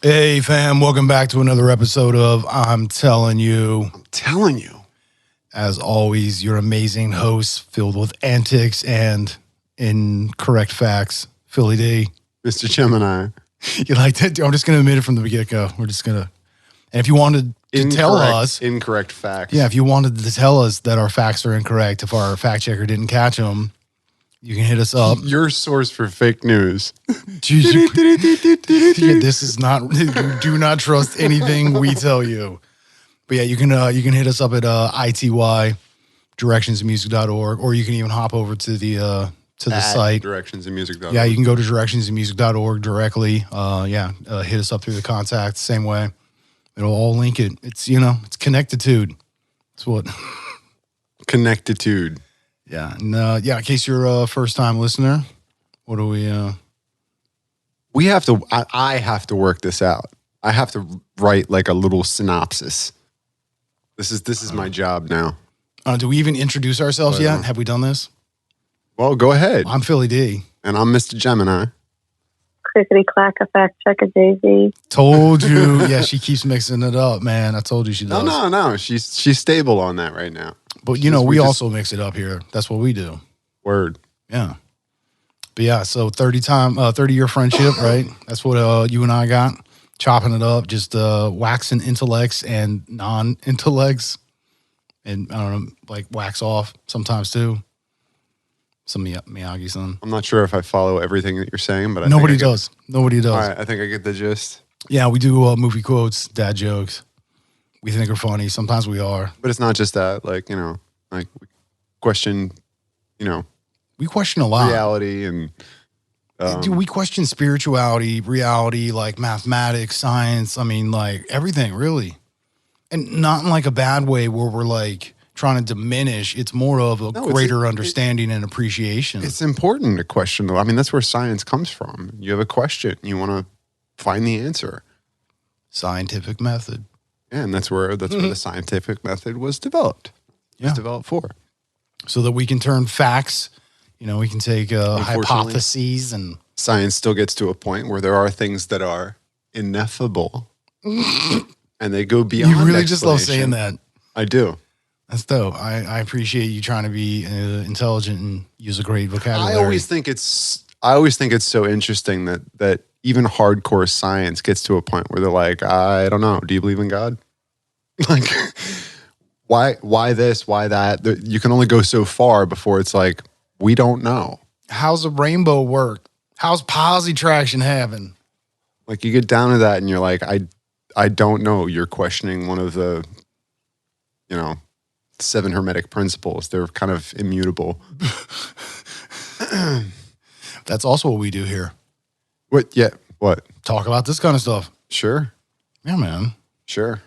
Hey, fam, welcome back to another episode of I'm Telling You. I'm telling you. As always, your amazing host filled with antics and incorrect facts, Philly D. Mr. Gemini. You like that? I'm just going to admit it from the get-go. We're just going to... And if you wanted to tell us... Incorrect facts. Yeah, if you wanted to tell us that our facts are incorrect, if our fact checker didn't catch them, you can hit us up. Your source for fake news. Yeah, this is not... You do not trust anything we tell you. But yeah, you can hit us up at ITY, directionsandmusic.org, or you can even hop over to the site. Directionsandmusic.org. Yeah, you can go to directionsandmusic.org directly. Hit us up through the contact, same way. It'll all link it. It's, it's connectitude. It's what? Connectitude. Yeah. And, in case you're a first-time listener, what do we... We have to... I have to work this out. I have to write like a little synopsis. This is my job now. Do we even introduce ourselves yet? Have we done this? Well, go ahead. I'm Philly D. And I'm Mr. Gemini. Crickety clack, a fact checker, Jay-Z. Told you. Yeah, she keeps mixing it up, man. I told you she does. No. She's stable on that right now. But, we also mix it up here. That's what we do. Word. Yeah. But yeah, so 30-year friendship, right? That's what you and I got. Chopping it up, just waxing intellects and non-intellects. And, I don't know, like wax off sometimes too. Some Miyagi-san. I'm not sure if I follow everything that you're saying, but Nobody does. Nobody does. All right, I think I get the gist. Yeah, we do movie quotes, dad jokes. We think are funny. Sometimes we are. But it's not just that. Like, we question, we question a lot. Reality and... Dude, we question spirituality, reality, like mathematics, science. I mean, like everything, really. And not in like a bad way where we're like trying to diminish. It's more of a greater understanding and appreciation. It's important to question, though. I mean, that's where science comes from. You have a question. You want to find the answer. Scientific method. Yeah, and that's where the scientific method was developed. It was developed for. So that we can turn facts... we can take hypotheses and... Science still gets to a point where there are things that are ineffable. And they go beyond You really just love saying that. I do. That's dope. I appreciate you trying to be intelligent and use a great vocabulary. I always think it's so interesting that even hardcore science gets to a point where they're like, I don't know. Do you believe in God? Like, why this? Why that? You can only go so far before it's like, we don't know. How's a rainbow work? How's positraction happen? Like you get down to that and you're like, I don't know. You're questioning one of the, 7 hermetic principles. They're kind of immutable. That's also what we do here. What? Yeah. What? Talk about this kind of stuff. Sure. Yeah, man. Sure.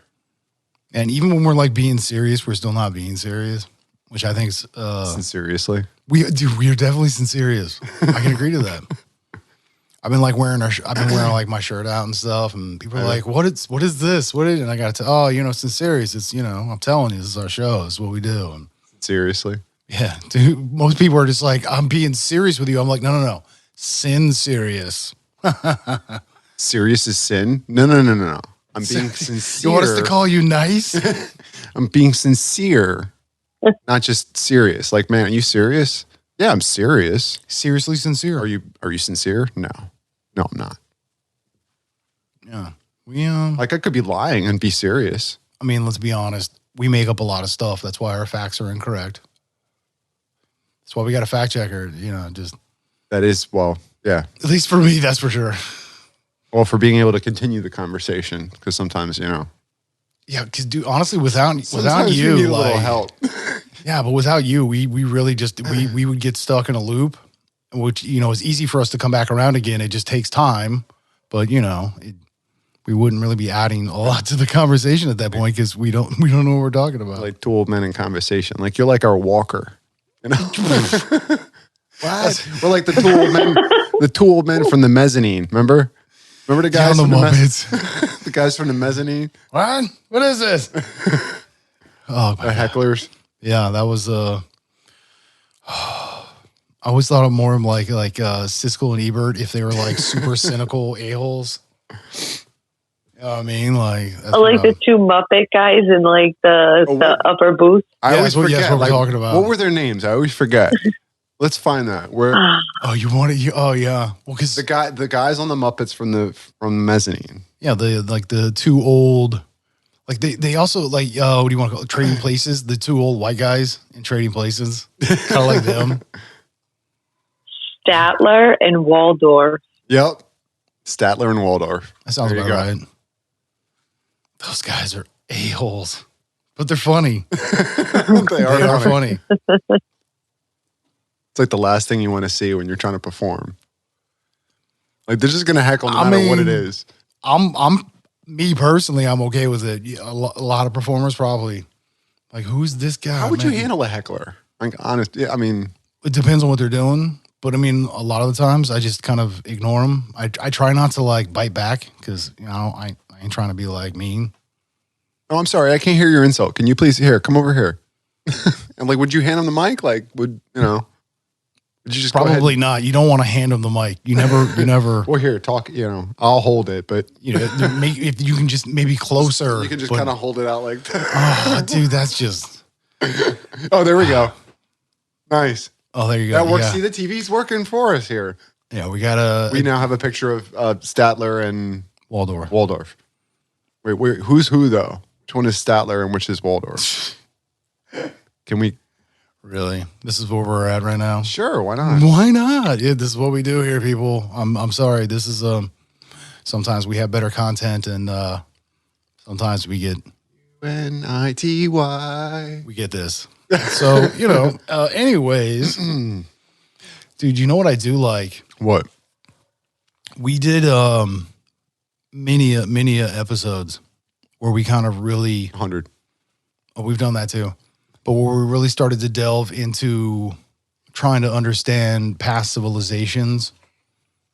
And even when we're like being serious, we're still not being serious, which I think is... Sincerely. We are definitely sincerious. I can agree to that. I've been like wearing like my shirt out and stuff, and people are like, "What is this? And I got to sincerious. It's I'm telling you, this is our show. This is what we do." And seriously, yeah, dude. Most people are just like, "I'm being serious with you." I'm like, no, sin serious. Serious is sin? No. I'm being sincere. You want us to call you nice? I'm being sincere. Not just serious. Like, man, are you serious? Yeah, I'm serious. Seriously sincere. Are you sincere? No, I'm not. Yeah, we like I could be lying and be serious. I mean, let's be honest. We make up a lot of stuff. That's why our facts are incorrect. That's why we got a fact checker. Just that is yeah. At least for me, that's for sure. Well, for being able to continue the conversation, because sometimes Yeah, because dude, honestly, without you, need a little help. Yeah, but without you, we really just we would get stuck in a loop, which is easy for us to come back around again. It just takes time, but we wouldn't really be adding a lot to the conversation at that point because we don't know what we're talking about. Like two old men in conversation. Like you're like our walker, What? We're like the two old men from the mezzanine. Remember the guys from the Muppets? The guys from the mezzanine. What is this? Oh, the hecklers. Yeah, that was I always thought of more of like Siskel and Ebert if they were like super cynical a-holes. I mean, like, that's Like the two Muppet guys in like the upper booth. I always that's forget. what we're Like, talking about. what were their names? I always forget. Let's find that. Where oh, you want to? Oh, yeah. Well, because the guys on the Muppets from the mezzanine. yeah, the two old, like they also like what do you want to call it? Trading Places? The two old white guys in Trading Places, kind of like them. Statler and Waldorf. Yep, Statler and Waldorf. That sounds about right. Those guys are a-holes, but they're funny. They are funny. It's like the last thing you want to see when you're trying to perform. Like they're just gonna heckle no matter what it is. Me personally, I'm okay with it. A lot of performers probably like, who's this guy? How would you handle a heckler? Like honest, yeah, I mean, it depends on what they're doing. But I mean, a lot of the times I just kind of ignore them. I try not to like bite back because I ain't trying to be like mean. Oh, I'm sorry, I can't hear your insult. Can you please come over here? And like, would you hand him the mic? Like, would you just probably not? You don't want to hand him the mic. You never. Well, here, talk. I'll hold it, but if you can just maybe closer. You can just kind of hold it out like that. Oh, dude, that's just. Oh, there we go. Nice. Oh, there you go. That works. Yeah. See, the TV's working for us here. Yeah, we now have a picture of Statler and Waldorf. Wait, who's who though? Which one is Statler and which is Waldorf? Can we? Really? This is where we're at right now? Sure, why not? Why not? Yeah, this is what we do here, people. I'm sorry. This is sometimes we have better content and sometimes we get UNITY. We get this. So, anyways, dude, you know what I do like? What? We did many episodes where we kind of really 100. Oh, we've done that too. But where we really started to delve into trying to understand past civilizations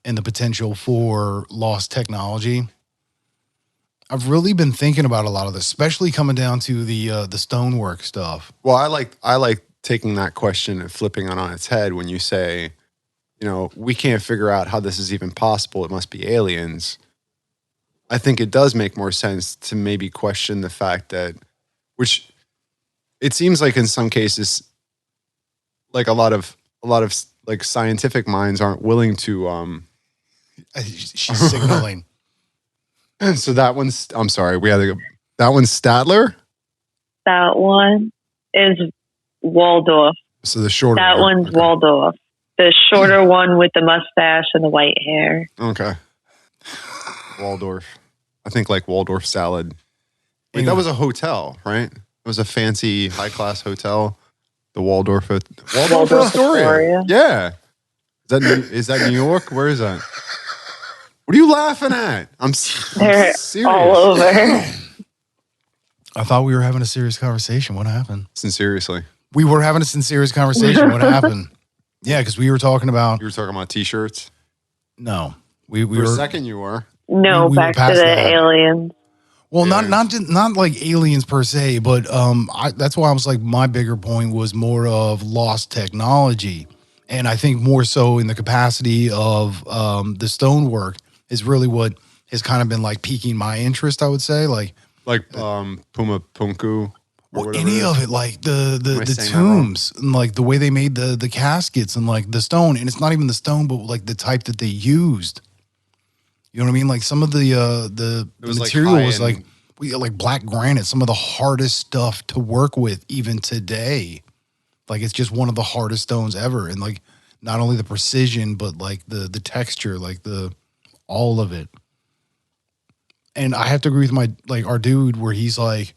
and the potential for lost technology. I've really been thinking about a lot of this, especially coming down to the stonework stuff. Well, I like taking that question and flipping it on its head when you say, we can't figure out how this is even possible. It must be aliens. I think it does make more sense to maybe question the fact that, which it seems like in some cases, like a lot of like scientific minds aren't willing to. She's signaling. So that one's. I'm sorry, we had to go. That one's Statler. That one is Waldorf. So the shorter. That one's okay. Waldorf. The shorter one with the mustache and the white hair. Okay. Waldorf. I think like Waldorf salad. Wait, that was a hotel, right? It was a fancy, high-class hotel. The Waldorf Astoria. Yeah. Is that New York? Where is that? What are you laughing at? I'm serious. All over. I thought we were having a serious conversation. What happened? Seriously. We were having a serious conversation. What happened? Yeah, because we were talking about... You were talking about T-shirts? No. We For were... a second you were. No, back to the aliens. Well, not like aliens per se, but that's why I was like, my bigger point was more of lost technology. And I think more so in the capacity of the stonework is really what has kind of been like piquing my interest, I would say. Like Puma Punku. Well, any of it, like the tombs and like the way they made the caskets and like the stone. And it's not even the stone, but like the type that they used. You know what I mean? Like some of the material was like black granite, some of the hardest stuff to work with even today. Like it's just one of the hardest stones ever. And like not only the precision, but like the texture, like all of it. And I have to agree with our dude where he's like,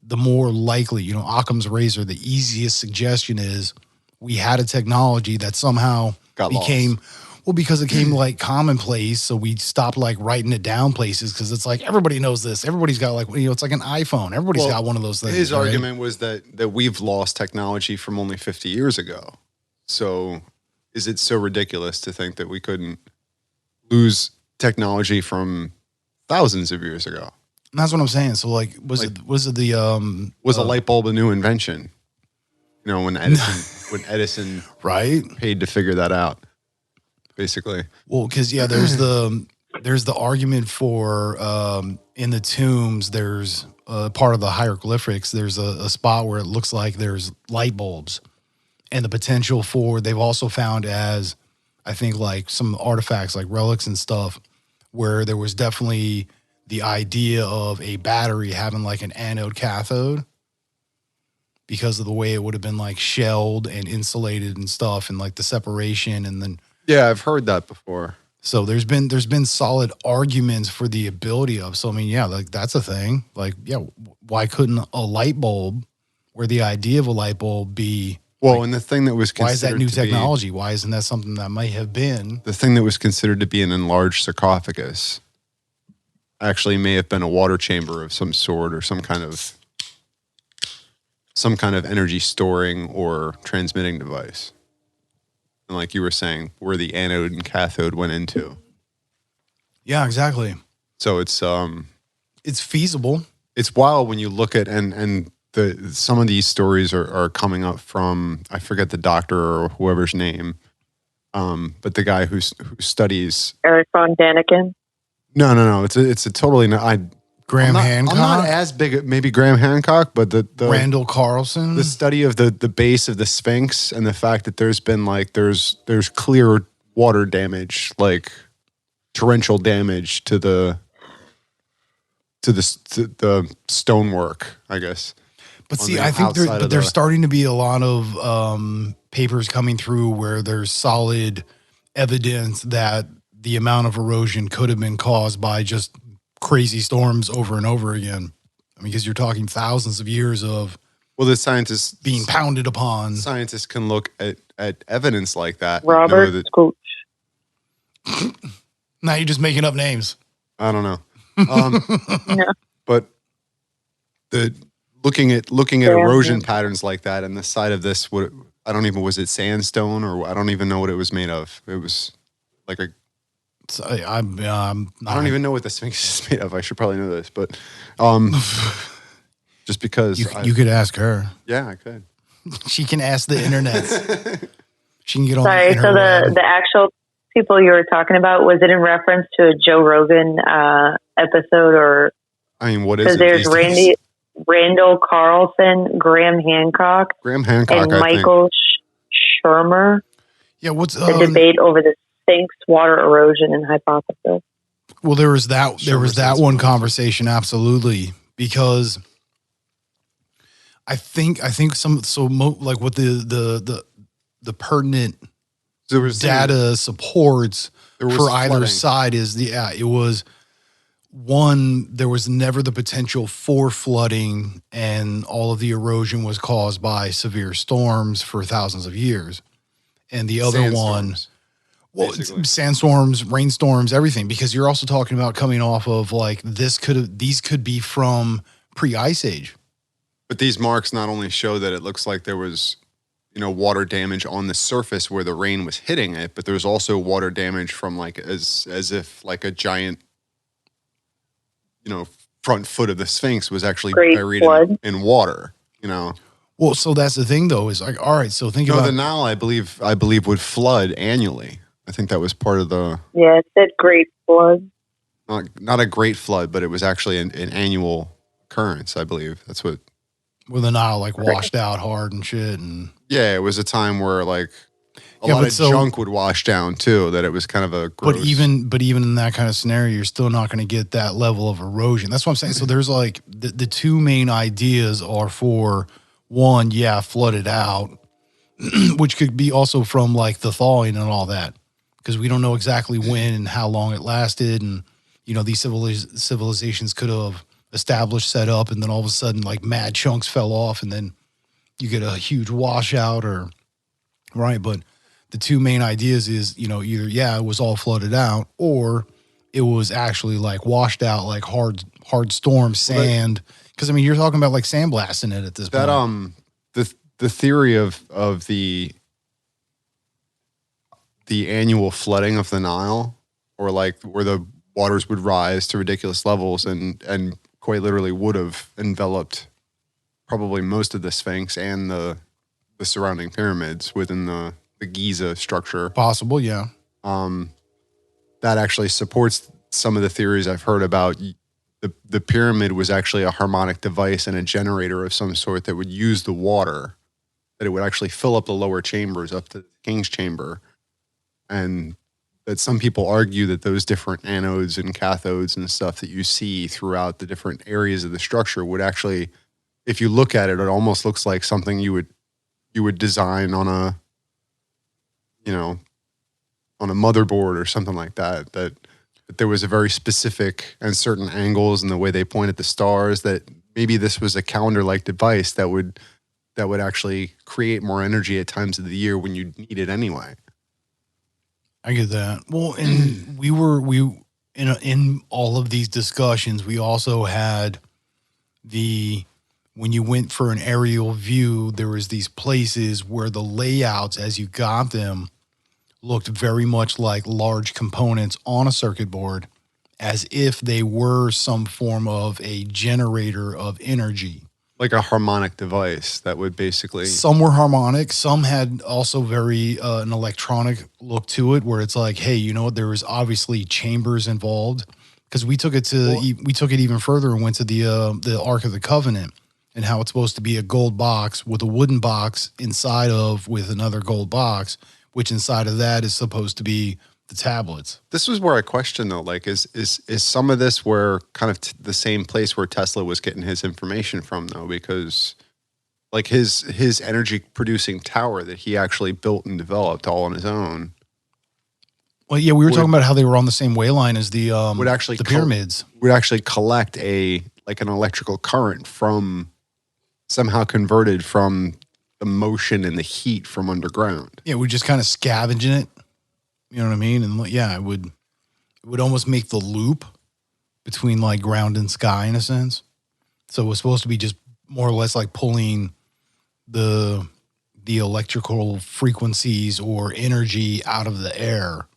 the more likely, Occam's razor, the easiest suggestion is we had a technology that somehow became lost. Well, because it came like commonplace, so we stopped like writing it down places because it's like everybody knows this. Everybody's got like it's like an iPhone. Everybody's got one of those things. His argument was that we've lost technology from only 50 years ago. So is it so ridiculous to think that we couldn't lose technology from thousands of years ago? And that's what I'm saying. So like was it a light bulb a new invention? When Edison right paid to figure that out. Basically. Well, because there's the there's the argument for in the tombs. There's part of the hieroglyphics. There's a spot where it looks like there's light bulbs, and the potential for they've also found as I think like some artifacts like relics and stuff where there was definitely the idea of a battery having like an anode cathode because of the way it would have been like shelled and insulated and stuff and like the separation and then Yeah, I've heard that before. so there's been solid arguments for the ability of so I mean yeah like that's a thing like yeah why couldn't a light bulb or the idea of a light bulb be Well, like, and the thing that was why is that considered new to be- technology? Why isn't that something that might have been? the thing that was considered to be an enlarged sarcophagus actually may have been a water chamber of some sort or some kind of energy storing or transmitting device. And like you were saying, where the anode and cathode went into. Yeah, exactly. So it's feasible. It's wild when you look at and some of these stories are coming up from I forget the doctor or whoever's name, but the guy who studies Eric von Daniken. No. It's a totally Graham Hancock. I'm not as big. Maybe Graham Hancock, but the Randall Carlson. the study of the base of the Sphinx and the fact that there's been like there's clear water damage, like torrential damage to the stonework, I guess. But on see, the I think outside of there's the- starting to be a lot of papers coming through where there's solid evidence that the amount of erosion could have been caused by just crazy storms over and over again. I mean, because you're talking thousands of years of Well, the scientists being pounded upon. Scientists can look at evidence like that. and know Robert that- Scooch. Now you're just making up names. I don't know. No. But the looking at Yeah. erosion patterns like that and the side of this, was it sandstone or I don't even know what it was made of. It was like a So I don't even know what the Sphinx is made of. I should probably know this, but just because You could ask her. yeah, I could. She can ask the internet. She can get on Sorry, the so interweb. the actual people you were talking about, was it in reference to a Joe Rogan episode or I mean, what is because it? there's these days? Randall Carlson, Graham Hancock, Graham Hancock, and I think. Michael Shermer. Yeah, what's The debate over the Sphinx water erosion and hypothesis. well, there was that Sure, one conversation, absolutely, because I think like what the pertinent There was data supports There was for either flooding. side is it was one, there was never the potential for flooding and all of the erosion was caused by severe storms for thousands of years. And the other one, Sandstorms, well, basically. sandstorms, rainstorms, everything, because you're also talking about coming off of like these could be from pre-ice age. But these marks not only show that it looks like there was, water damage on the surface where the rain was hitting it, but there's also water damage from like as if like a giant, front foot of the Sphinx was actually Great buried flood. in water. Well, so that's the thing though, is like, all right, so think No, about the Nile, I believe would flood annually. I think that was part of the Yeah, it said great flood. not a great flood, but it was actually an annual occurrence. I believe that's what. where the Nile like washed out hard and shit. And Yeah, it was a time where like a Yeah, lot but of so- junk would wash down too. That it was kind of a gross. but even in that kind of scenario, you're still not going to get that level of erosion. That's what I'm saying. So there's like the two main ideas are for one, flooded out, which could be also from like the thawing and all that, because we don't know exactly when and how long it lasted, and these civilizations could have established, set up, and then all of a sudden like mad chunks fell off, and then you get a huge washout right. But the two main ideas is, either, it was all flooded out or it was actually like washed out, like hard storm sand. Because I mean, you're talking about like sandblasting it at this that point. the theory of the annual flooding of the Nile, or like where the waters would rise to ridiculous levels and quite literally would have enveloped probably most of the Sphinx and the surrounding pyramids within the Giza structure. Possible, yeah. That actually supports some of the theories I've heard about, the pyramid was actually a harmonic device and a generator of some sort that would use the water, that it would actually fill up the lower chambers up to the king's chamber. And that some people argue that those different anodes and cathodes and stuff that you see throughout the different areas of the structure would actually, if you look at it, it almost looks like something you would design on a, you know, on a motherboard or something like that, that there was a very specific and certain angles and the way they pointed the stars, that maybe this was a calendar-like device that would actually create more energy at times of the year when you need it anyway. I get that. Well, and in all of these discussions, we also had when you went for an aerial view, there was these places where the layouts as you got them looked very much like large components on a circuit board, as if they were some form of a generator of energy. Like a harmonic device that would basically... Some were harmonic. Some had also very an electronic look to it, where it's like, hey, you know what? There was obviously chambers involved, because we took it even further and went to the Ark of the Covenant, and how it's supposed to be a gold box with a wooden box inside of with another gold box, which inside of that is supposed to be the tablets. This was where I question though, like, is some of this where kind of the same place where Tesla was getting his information from though? Because like his energy producing tower that he actually built and developed all on his own. Well, yeah, we were talking about how they were on the same wavelength as the pyramids. Would actually collect an electrical current from, somehow converted from the motion and the heat from underground. Yeah, we're just kind of scavenging it. You know what I mean? And yeah, it would almost make the loop between like ground and sky in a sense. So it was supposed to be just more or less like pulling the electrical frequencies or energy out of the air,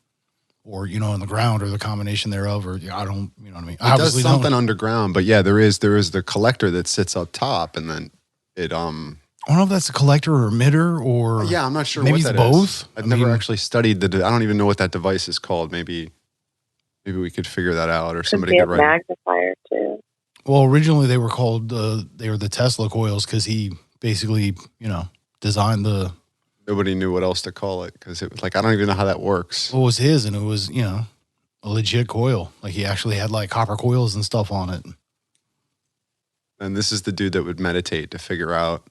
or, you know, in the ground, or the combination thereof, or I don't, you know what I mean? It does something underground, but yeah, there is the collector that sits up top, and then it I don't know if that's a collector or emitter, or yeah, I'm not sure. Maybe what it's that both. Is. I've never actually studied I don't even know what that device is called. Maybe we could figure that out, or somebody could write. Magnifier too. Well, originally they were called they were the Tesla coils, because he basically, you know, designed the. Nobody knew what else to call it, because it was like, I don't even know how that works. Well, it was his, and it was, you know, a legit coil. Like he actually had like copper coils and stuff on it. And this is the dude that would meditate to figure out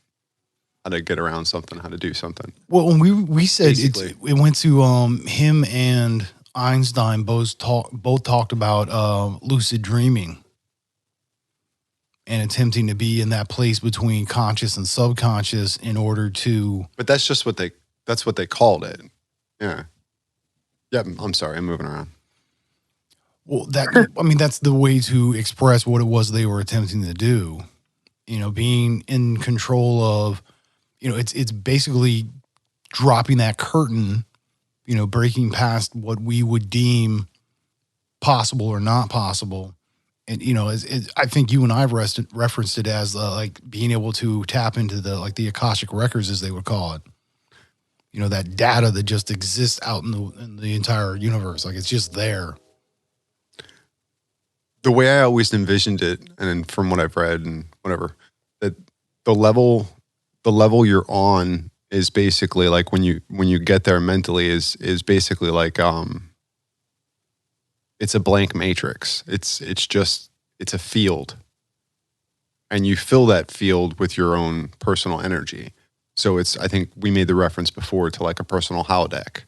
how to get around something, how to do something. Well, when we said it went to him and Einstein both talked about lucid dreaming and attempting to be in that place between conscious and subconscious in order to. But that's just what they called it. Yeah. Yeah. I'm sorry. I'm moving around. Well, that's the way to express what it was they were attempting to do. You know, being in control of. You know, it's basically dropping that curtain, you know, breaking past what we would deem possible or not possible. And, you know, I think you and I have referenced it as like being able to tap into the Akashic records, as they would call it. You know, that data that just exists out in the entire universe. Like, it's just there. The way I always envisioned it, and from what I've read and whatever, that the level you're on is basically like when you get there mentally is basically like it's a blank matrix. It's a field, and you fill that field with your own personal energy. So I think we made the reference before to like a personal holodeck.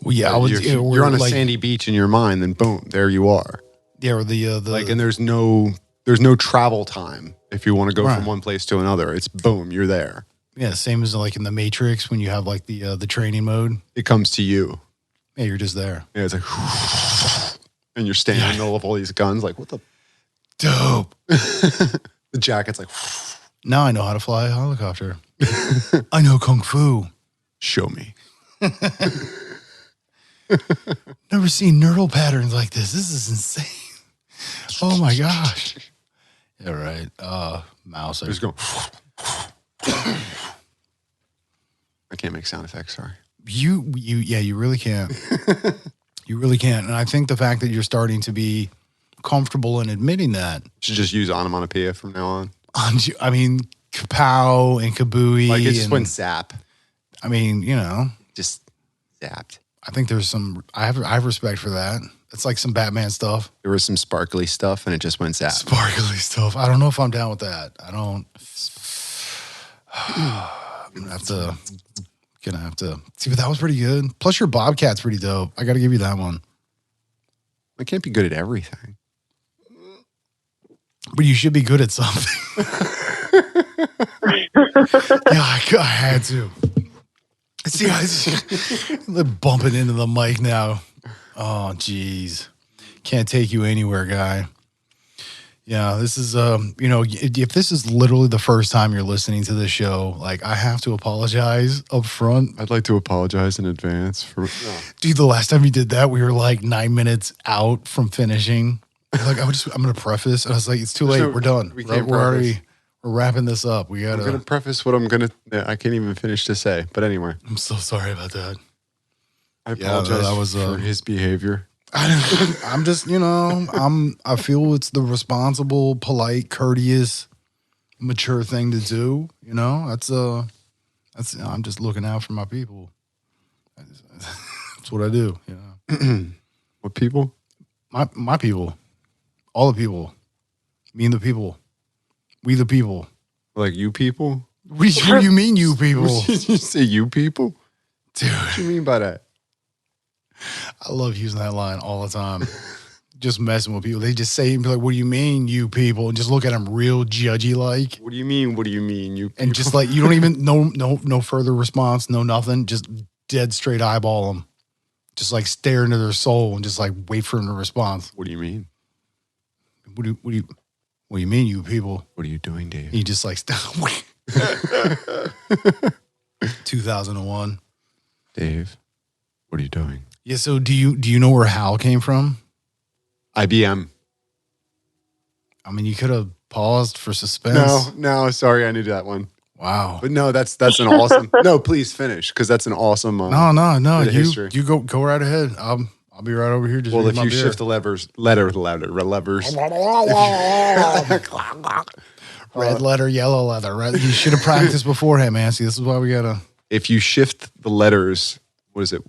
Well, yeah, you're on a sandy beach in your mind, then boom, there you are. Yeah, or the like, and there's no travel time. If you want to go from one place to another, it's boom, you're there. Yeah, same as like in the Matrix when you have like the training mode. It comes to you. Yeah, you're just there. Yeah, it's like, and you're standing in the middle of all these guns. Like, what the? Dope. The jacket's like. Now I know how to fly a helicopter. I know Kung Fu. Show me. Never seen neural patterns like this. This is insane. Oh my gosh. Yeah, right. Mouse. Just go. I can't make sound effects. Sorry. You really can't. You really can't. And I think the fact that you're starting to be comfortable in admitting that. Should just use onomatopoeia from now on. I mean, kapow and kabooey. Like it just went zap. I mean, Just zapped. I think there's some, I have respect for that. It's like some Batman stuff. There was some sparkly stuff and it just went zap. Sparkly stuff. I don't know if I'm down with that. I don't. I'm gonna have to see, but that was pretty good. Plus, your Bobcat's pretty dope. I got to give you that one. I can't be good at everything. But you should be good at something. Yeah, I had to. See, they're bumping into the mic now. Oh, geez. Can't take you anywhere, guy. Yeah, this is, if this is literally the first time you're listening to this show, like, I have to apologize up front. I'd like to apologize in advance for. Dude, the last time you did that, we were like 9 minutes out from finishing. Like, I'm going to preface. And I was like, it's too late. We're done. We're wrapping this up. I'm going to preface what I can't even finish to say. But anyway. I'm so sorry about that. I apologize for his behavior. I'm just, I feel it's the responsible, polite, courteous, mature thing to do. I'm just looking out for my people. That's what I do. What people? My people. All the people. Me and the people. We the people. Like you people? What do you mean, you people? Did you say you people? Dude. What do you mean by that? I love using that line all the time. Just messing with people. They just say, like, what do you mean, you people? And just look at them real judgy like. What do you mean? What do you mean, you people? And just like, you don't even, no further response, no nothing. Just dead straight eyeball them. Just like stare into their soul and just like wait for them to respond. What do you mean? What do you mean, you people? What are you doing, Dave? He just like 2001. Dave, what are you doing? Yeah, so do you know where Hal came from? IBM. I mean, you could have paused for suspense. No, sorry, I knew that one. Wow. But no, that's an awesome. No, please finish because that's an awesome. No. History. You go right ahead. I'll be right over here. Just well, if you shift the levers. Red letter, yellow letter. Right? You should have practiced beforehand, man. See, this is why we gotta. If you shift the letters, what is it?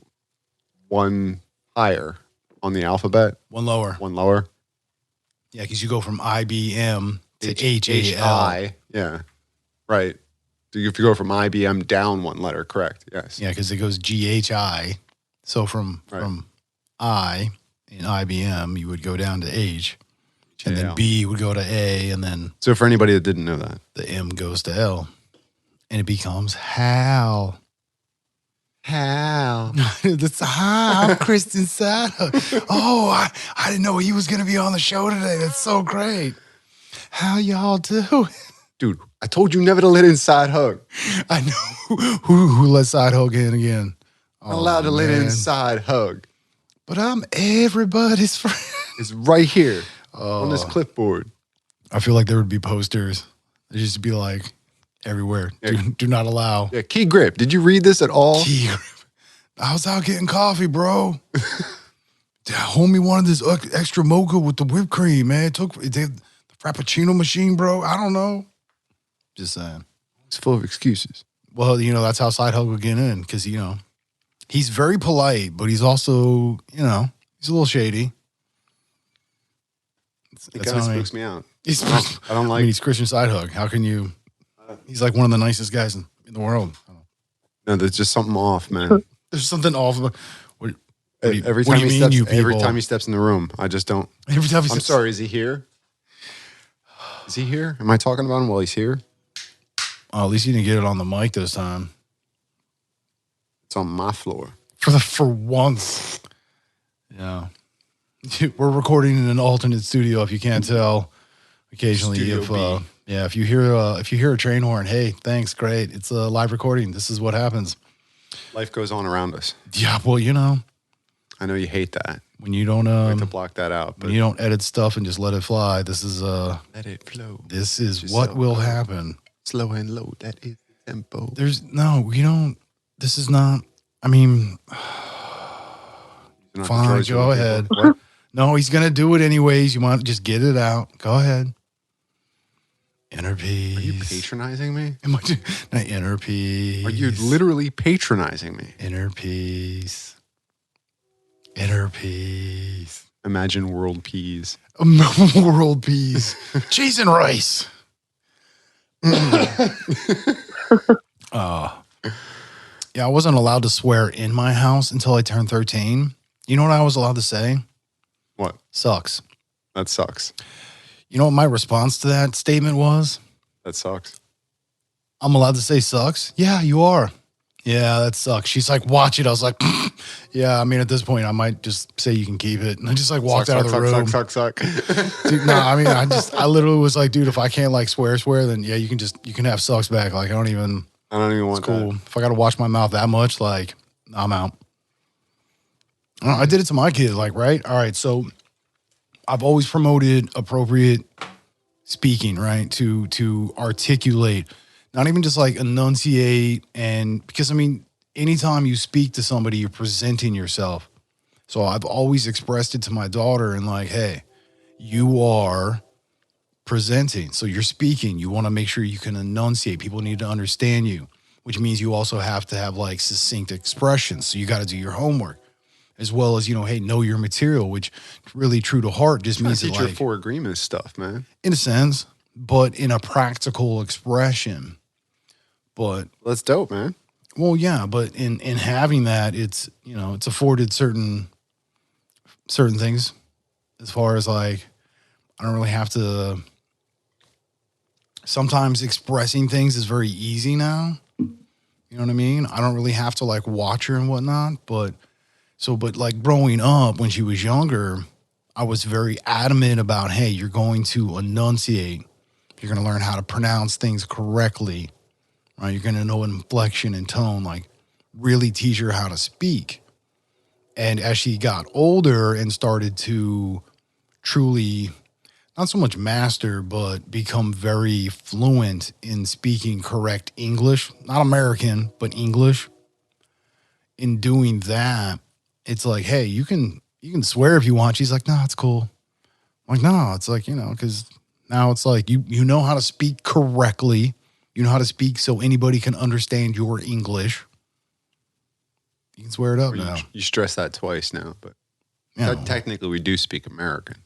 One higher on the alphabet. One lower. Yeah, because you go from IBM to HAL. Yeah, right. So if you go from IBM down one letter, correct? Yes. Yeah, because it goes GHI. So from I in IBM, you would go down to H, and then B would go to A, and then. So for anybody that didn't know that, the M goes to L, and it becomes Hal. That's I'm Kristen Sato. Oh, I didn't know he was going to be on the show today. That's so great. How y'all doing? Dude, I told you never to let in side hug. I know. Who let side hug in again? I'm allowed to let in side hug. But I'm everybody's friend. It's right here on this clipboard. I feel like there would be posters. There used to be like everywhere. Do not allow. Yeah, key grip. Did you read this at all? Key grip. I was out getting coffee, bro. Homie wanted this extra mocha with the whipped cream, man. The Frappuccino machine, bro. I don't know. Just saying. It's full of excuses. Well, that's how Side Hug would get in because, he's very polite, but he's also, he's a little shady. It kind of spooks me out. I don't like. He's Christian Side Hug. How can you? He's like one of the nicest guys in the world. No, there's just something off, man. There's something off. Every time he steps in the room, I just don't. Every time I'm sorry. Is he here? Is he here? Am I talking about him while he's here? Oh, at least you didn't get it on the mic this time. It's on my floor. For once. Yeah. We're recording in an alternate studio if you can't tell. Occasionally if you hear a train horn, hey, thanks, great. It's a live recording. This is what happens. Life goes on around us. Yeah, well, I know you hate that. When you don't I like to block that out. But when you don't edit stuff and just let it fly, this is let it flow. This is just what will happen. Slow and low, that is the tempo. This is not, I mean, Not the Fine, droids, go but the ahead. people. What? No, he's gonna do it anyways. You want to just get it out. Go ahead. Inner peace. Are you patronizing me? Am I not inner peace? Are you literally patronizing me? Inner peace. Inner peace. Imagine world peas. World peace. Cheese and rice. Yeah, I wasn't allowed to swear in my house until I turned 13. You know what I was allowed to say? What? Sucks. That sucks. You know what my response to that statement was? That sucks. I'm allowed to say sucks? Yeah, you are. Yeah, that sucks. She's like, watch it. I was like, yeah, I mean, at this point, I might just say you can keep it. And I just like walked out of the room. Suck. Dude, no, I mean, I literally was like, dude, if I can't like swear, then yeah, you can have sucks back. Like, I don't even want it's cool. that. If I got to wash my mouth that much, like, I'm out. I did it to my kid, like, right? All right, so I've always promoted appropriate speaking, right? To articulate, not even just like enunciate, and because I mean, anytime you speak to somebody, you're presenting yourself. So I've always expressed it to my daughter and like, hey, you are presenting. So you're speaking. You want to make sure you can enunciate. People need to understand you, which means you also have to have like succinct expressions. So you got to do your homework. As well as, hey, know your material, which really true to heart just means teach that, your like, 4 agreements stuff, man. in a sense, but in a practical expression. But That's dope, man. well, yeah, but in having that, it's it's afforded certain things as far as like I don't really have to. Sometimes expressing things is very easy now. You know what I mean? I don't really have to like watch her and whatnot, but like growing up when she was younger, I was very adamant about, hey, you're going to enunciate. You're going to learn how to pronounce things correctly, right? You're going to know inflection and tone, like really teach her how to speak. And as she got older and started to truly, not so much master, but become very fluent in speaking correct English, not American, but English. In doing that, it's like, hey, you can swear if you want. She's like, no, it's cool. I'm like, no, it's like, because now it's like you know how to speak correctly. You know how to speak so anybody can understand your English. You can swear it up now. You stress that twice now, but technically we do speak American.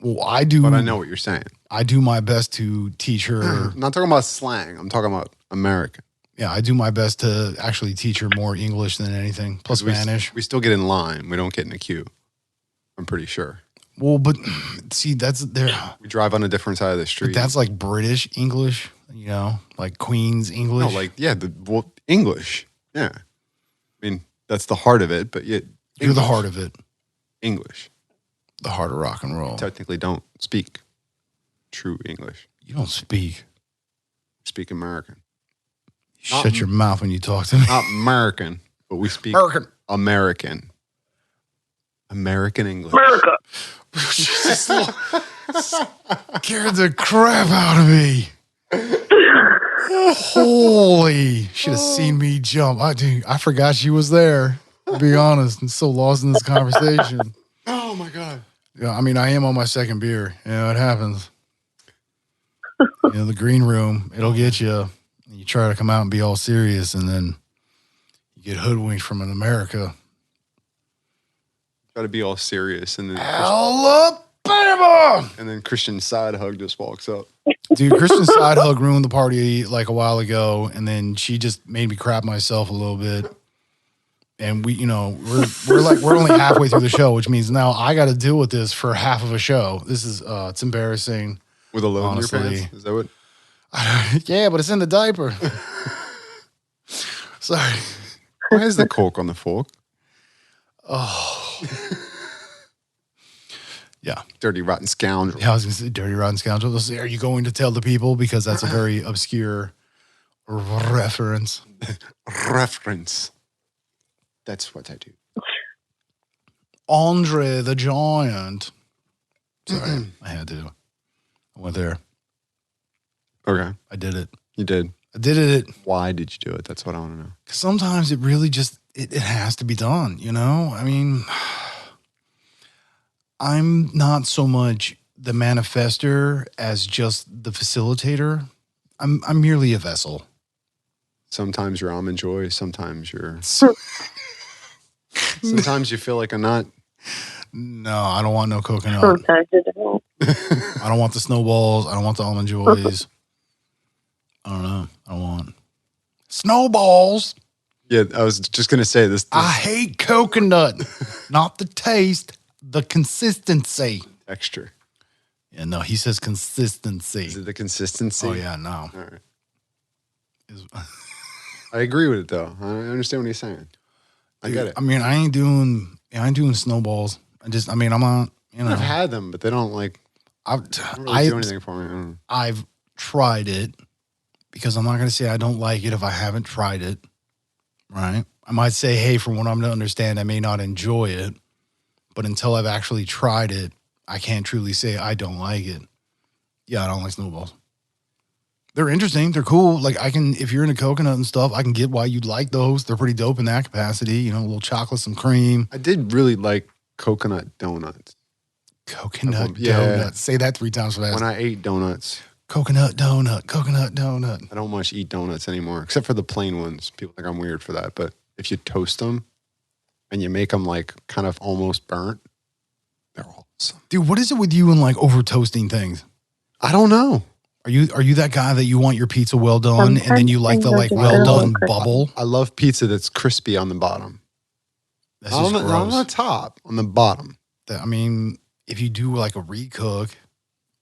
Well, I do. But I know what you're saying. I do my best to teach her. I'm not talking about slang. I'm talking about American. Yeah, I do my best to actually teach her more English than anything, plus Spanish. We still get in line. We don't get in a queue. I'm pretty sure. Well, but see, that's there. We drive on a different side of the street. But that's like British English, like Queen's English. No, like, yeah, English. Yeah. I mean, that's the heart of it, but yet. You're the heart of it. English. The heart of rock and roll. Technically don't speak true English. You don't speak. Speak American. Shut your mouth when you talk to me. Not American, but we speak American. American English. America. Scared the crap out of me. Holy, should have seen me jump. I forgot she was there, to be honest. I'm so lost in this conversation. Oh my God. Yeah, I mean, I am on my second beer. It happens. The green room, it'll get you. You try to come out and be all serious, and then you get hoodwinked from an America. Got to be all serious, and then Alabama! And then Christian Side Hug just walks up. Dude, Christian Side Hug ruined the party like a while ago, and then she just made me crap myself a little bit. And we're only halfway through the show, which means now I got to deal with this for half of a show. This is it's embarrassing. With a load in your pants? Is that what? Yeah, but it's in the diaper. Sorry. Why is the Coke on the fork? Oh. Yeah. Dirty, rotten scoundrel. Yeah, I was going to say dirty, rotten scoundrel. Are you going to tell the people? Because that's a very obscure reference. Reference. That's what I do. Andre the Giant. Sorry, I had to. I went there. Okay. I did it. You did. I did it. Why did you do it? That's what I want to know. Sometimes it really just, it has to be done, I mean, I'm not so much the manifester as just the facilitator. I'm merely a vessel. Sometimes you're almond joy. Sometimes you're. Sometimes you feel like a nut. No, I don't want no coconut. Sometimes you don't. I don't want the snowballs. I don't want the almond joys. I don't know. I want snowballs. Yeah, I was just gonna say this. I hate coconut. Not the taste, the consistency. Texture. Yeah, no, he says consistency. Is it the consistency? Oh yeah, no. All right. I agree with it though. I understand what he's saying. I get it. I mean, I ain't doing snowballs. I'm not. You know, I've had them, but they don't like. Don't really do anything for me. I've tried it because I'm not going to say I don't like it if I haven't tried it. Right? I might say, hey, from what I'm to understand, I may not enjoy it, but until I've actually tried it, I can't truly say I don't like it. Yeah, I don't like snowballs. They're interesting. They're cool. Like if you're into coconut and stuff, I can get why you'd like those. They're pretty dope in that capacity. You know, a little chocolate, some cream. I did really like coconut donuts. Coconut Yeah. donuts. Say that 3 times fast. When I ate donuts. Coconut donut. Coconut donut. I don't much eat donuts anymore, except for the plain ones. People think I'm weird for that. But if you toast them and you make them like kind of almost burnt, they're awesome. Dude, what is it with you and like over toasting things? I don't know. Are you that guy that you want your pizza well done and then you like the like well done bubble? I love pizza that's crispy on the bottom. That's just not on the gross. top, on the bottom. I mean, if you do like a recook,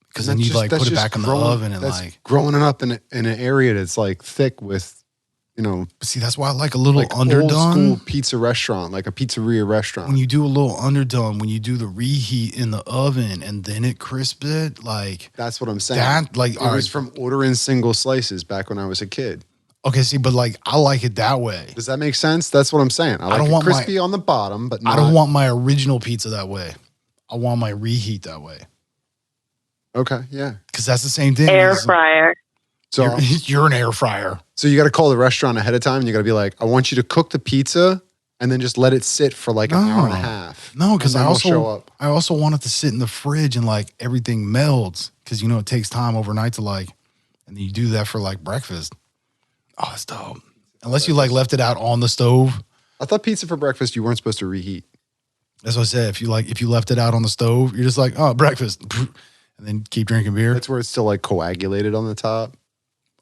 because And then you that's like just- put it that's back in just the growing- oven and that's like. growing it up in an area that's like thick with, See, that's why I like a little like underdone. old school pizza restaurant, like a pizzeria restaurant. When you do a little underdone, when you do the reheat in the oven and then it crisps it, like That's what I'm saying. that, like It was from ordering single slices back when I was a kid. okay, see, but like I like it that way. Does that make sense? That's what I'm saying. I like don't it want crispy on the bottom, but not. I don't want my original pizza that way. I want my reheat that way. Okay, yeah. Because that's the same thing. Air fryer. So, You're an air fryer. so you got to call the restaurant ahead of time. And you got to be like, I want you to cook the pizza and then just let it sit for like an hour and a half. No, because And then we'll show up. I also want it to sit in the fridge and like everything melds because it takes time overnight to like, and then you do that for like breakfast. Oh, that's dope. Unless you like left it out on the stove. I thought pizza for breakfast you weren't supposed to reheat. That's what I said. If you left it out on the stove, you're just like, oh, breakfast, and then keep drinking beer. That's where it's still like coagulated on the top.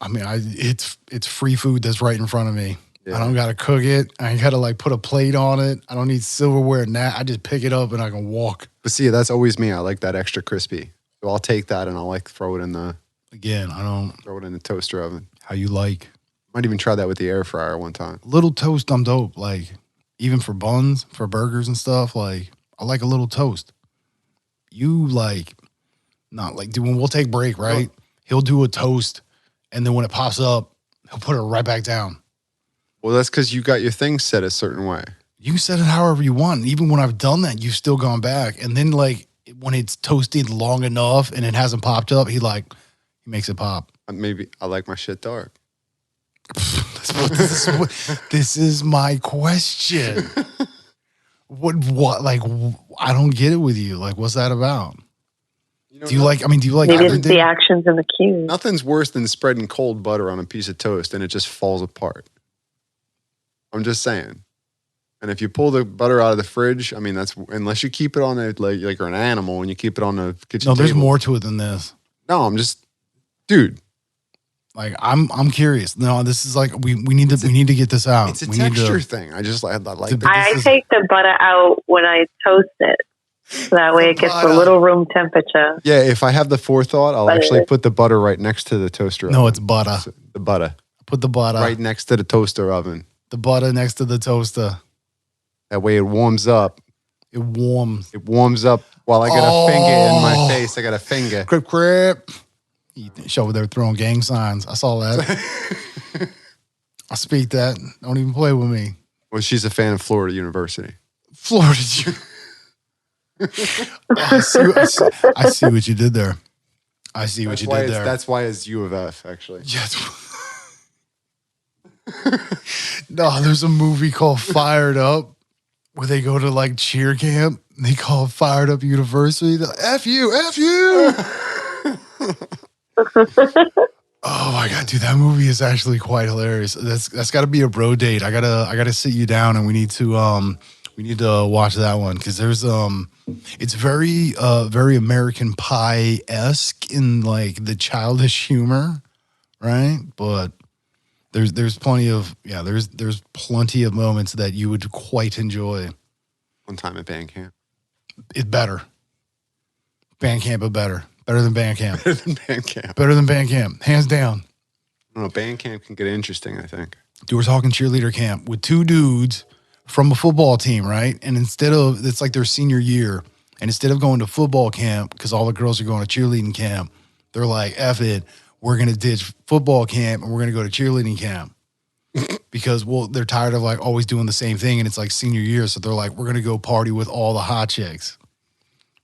I mean, it's free food that's right in front of me. Yeah. I don't gotta cook it. I ain't gotta like put a plate on it. I don't need silverware and that. I just pick it up and I can walk. But see, that's always me. I like that extra crispy. So I'll take that and I'll like throw it in the Again, I don't. toaster oven. How you like? Might even try that with the air fryer one time. Little toast, I'm dope. Like, even for buns, for burgers and stuff, like, I like a little toast. You like, not like, dude, when we'll take break, right? He'll do a toast, and then when it pops up, he'll put it right back down. Well, that's because you got your thing set a certain way. You can set it however you want. Even when I've done that, you've still gone back. And then, like, when it's toasted long enough and it hasn't popped up, he makes it pop. Maybe I like my shit dark. This is my question. What like I don't get it with you. Like, what's that about? Do you like Maybe it's everything? the actions and the cues. Nothing's worse than spreading cold butter on a piece of toast and it just falls apart. I'm just saying. And if you pull the butter out of the fridge, I mean, that's unless you keep it on it like you're an animal and you keep it on the kitchen No, there's table. more to it than this. No, I'm just, dude. Like I'm curious. No, this is like we need to get this out. It's a we texture need to, thing. I just like But I this is- take the butter out when I toast it. So that way it gets a Butter. little room temperature. Yeah, if I have the forethought, I'll Butter. actually put the butter right next to the toaster No, oven. it's butter. The butter. Put the butter Right next to the toaster oven. the butter next to the toaster. That way it warms up. It warms. It warms up while I got a finger in my face. I got a finger. Crip crip. Show there throwing gang signs. I saw that. I speak that. Don't even play with me. Well, she's a fan of Florida University. Florida. I see what you did there. I see what That's you why did it's, there. that's why it's U of F, actually. Yes. No, there's a movie called Fired Up where they go to like cheer camp. And they call it Fired Up University. They're like, F you, F you. Oh my god, dude, that movie is actually quite hilarious. That's got to be a bro date. I gotta sit you down and we need to watch that one because there's it's very American Pie-esque in like the childish humor, right? But there's plenty of there's plenty of moments that you would quite enjoy. One time at band camp. It's better. Band camp, but better. Better than band camp. Better than band camp. Better than band camp. Hands down. I don't know, band camp can get interesting, I think. Dude, we're talking cheerleader camp with two dudes from a football team, right? And it's like their senior year. And instead of going to football camp, because all the girls are going to cheerleading camp, they're like, F it, we're going to ditch football camp and we're going to go to cheerleading camp. Because, well, they're tired of like always doing the same thing and it's like senior year. So they're like, we're going to go party with all the hot chicks.